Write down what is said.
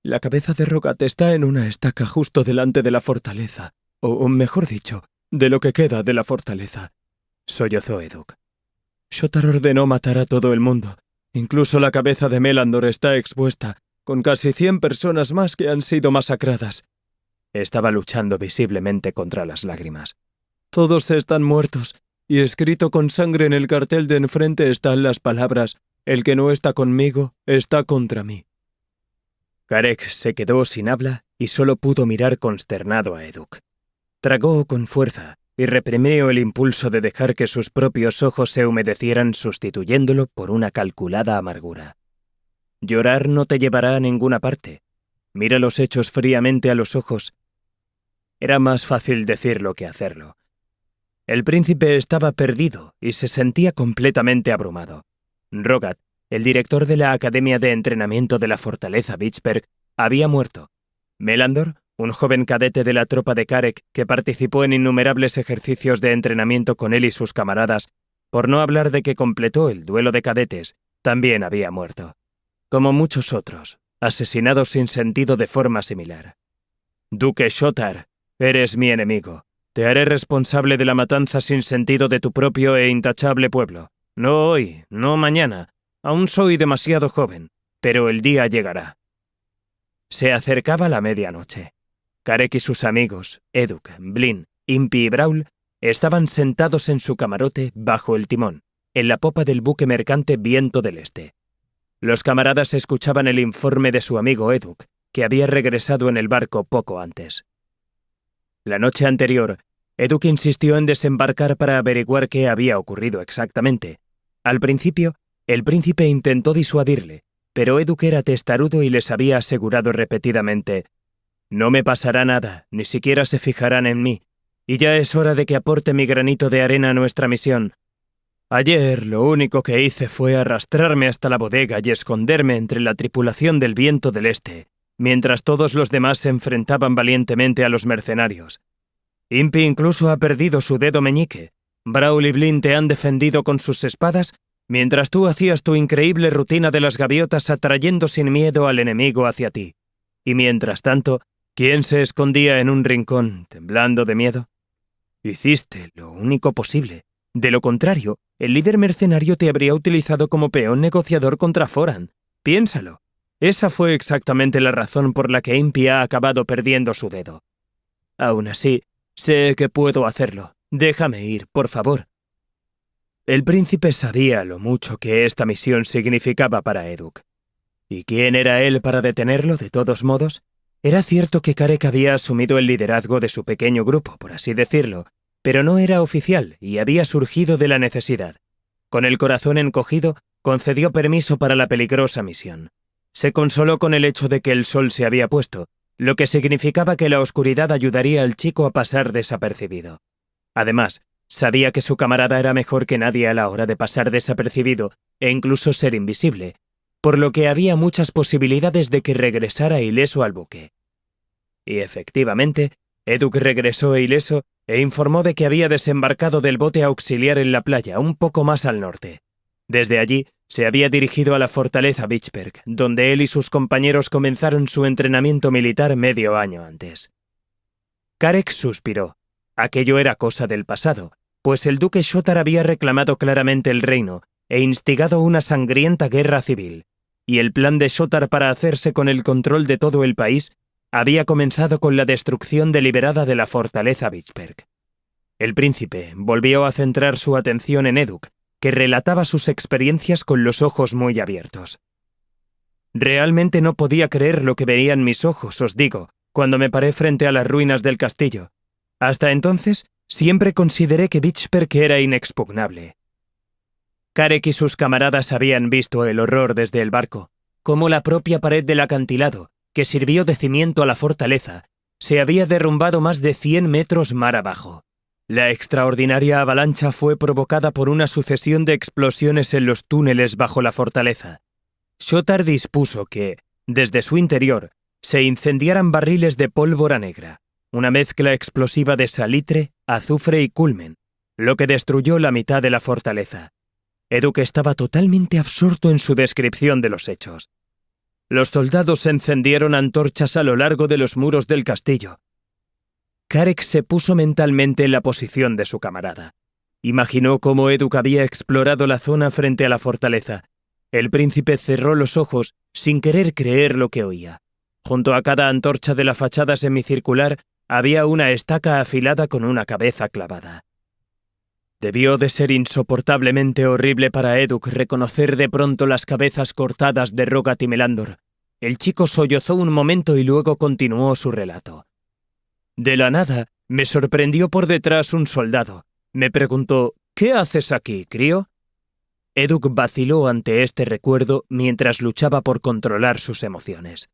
La cabeza de Rogat está en una estaca justo delante de la fortaleza. O mejor dicho, de lo que queda de la fortaleza. Sollozó Eduk. Shotar ordenó matar a todo el mundo. Incluso la cabeza de Melandor está expuesta, con casi 100 personas más que han sido masacradas. Estaba luchando visiblemente contra las lágrimas. Todos están muertos, y escrito con sangre en el cartel de enfrente están las palabras: el que no está conmigo, está contra mí. Karek se quedó sin habla y solo pudo mirar consternado a Eduk. Tragó con fuerza y reprimió el impulso de dejar que sus propios ojos se humedecieran, sustituyéndolo por una calculada amargura. Llorar no te llevará a ninguna parte. Mira los hechos fríamente a los ojos. Era más fácil decirlo que hacerlo. El príncipe estaba perdido y se sentía completamente abrumado. Rogat, el director de la Academia de Entrenamiento de la Fortaleza Vicksburg, había muerto. Melandor, un joven cadete de la tropa de Karek que participó en innumerables ejercicios de entrenamiento con él y sus camaradas, por no hablar de que completó el duelo de cadetes, también había muerto. Como muchos otros, asesinados sin sentido de forma similar. Duque Shotar, eres mi enemigo. Te haré responsable de la matanza sin sentido de tu propio e intachable pueblo. No hoy, no mañana. Aún soy demasiado joven, pero el día llegará. Se acercaba la medianoche. Karek y sus amigos, Eduk, Blin, Impi y Brawl, estaban sentados en su camarote bajo el timón, en la popa del buque mercante Viento del Este. Los camaradas escuchaban el informe de su amigo Eduk, que había regresado en el barco poco antes. La noche anterior, Eduk insistió en desembarcar para averiguar qué había ocurrido exactamente. Al principio, el príncipe intentó disuadirle, pero Eduk era testarudo y les había asegurado repetidamente: «No me pasará nada, ni siquiera se fijarán en mí, y ya es hora de que aporte mi granito de arena a nuestra misión. Ayer lo único que hice fue arrastrarme hasta la bodega y esconderme entre la tripulación del Viento del Este, mientras todos los demás se enfrentaban valientemente a los mercenarios. Impi incluso ha perdido su dedo meñique. Brawl y Blin te han defendido con sus espadas, mientras tú hacías tu increíble rutina de las gaviotas atrayendo sin miedo al enemigo hacia ti. Y mientras tanto, ¿quién se escondía en un rincón, temblando de miedo? Hiciste lo único posible. De lo contrario, el líder mercenario te habría utilizado como peón negociador contra Foran. Piénsalo. Esa fue exactamente la razón por la que Impi ha acabado perdiendo su dedo. Aún así, sé que puedo hacerlo. Déjame ir, por favor». El príncipe sabía lo mucho que esta misión significaba para Eduk. ¿Y quién era él para detenerlo, de todos modos? Era cierto que Karek había asumido el liderazgo de su pequeño grupo, por así decirlo, pero no era oficial y había surgido de la necesidad. Con el corazón encogido, concedió permiso para la peligrosa misión. Se consoló con el hecho de que el sol se había puesto, lo que significaba que la oscuridad ayudaría al chico a pasar desapercibido. Además, sabía que su camarada era mejor que nadie a la hora de pasar desapercibido e incluso ser invisible, por lo que había muchas posibilidades de que regresara ileso al buque. Y efectivamente, Eduk regresó ileso e informó de que había desembarcado del bote auxiliar en la playa, un poco más al norte. Desde allí, se había dirigido a la fortaleza Vicksburg, donde él y sus compañeros comenzaron su entrenamiento militar medio año antes. Karek suspiró. Aquello era cosa del pasado, pues el duque Shotar había reclamado claramente el reino e instigado una sangrienta guerra civil, y el plan de Shotar para hacerse con el control de todo el país había comenzado con la destrucción deliberada de la fortaleza Vicksburg. El príncipe volvió a centrar su atención en Eduk, que relataba sus experiencias con los ojos muy abiertos. «Realmente no podía creer lo que veían mis ojos, os digo, cuando me paré frente a las ruinas del castillo. Hasta entonces, siempre consideré que Vicksburg era inexpugnable». Karek y sus camaradas habían visto el horror desde el barco, como la propia pared del acantilado, que sirvió de cimiento a la fortaleza, se había derrumbado más de 100 metros mar abajo. La extraordinaria avalancha fue provocada por una sucesión de explosiones en los túneles bajo la fortaleza. Shotar dispuso que, desde su interior, se incendiaran barriles de pólvora negra, una mezcla explosiva de salitre, azufre y culmen, lo que destruyó la mitad de la fortaleza. Eduk estaba totalmente absorto en su descripción de los hechos. Los soldados encendieron antorchas a lo largo de los muros del castillo. Karek se puso mentalmente en la posición de su camarada. Imaginó cómo Eduk había explorado la zona frente a la fortaleza. El príncipe cerró los ojos sin querer creer lo que oía. Junto a cada antorcha de la fachada semicircular había una estaca afilada con una cabeza clavada. Debió de ser insoportablemente horrible para Eduk reconocer de pronto las cabezas cortadas de Rogat y Melandor. El chico sollozó un momento y luego continuó su relato. De la nada, me sorprendió por detrás un soldado. Me preguntó, «¿Qué haces aquí, crío?» Eduk vaciló ante este recuerdo mientras luchaba por controlar sus emociones.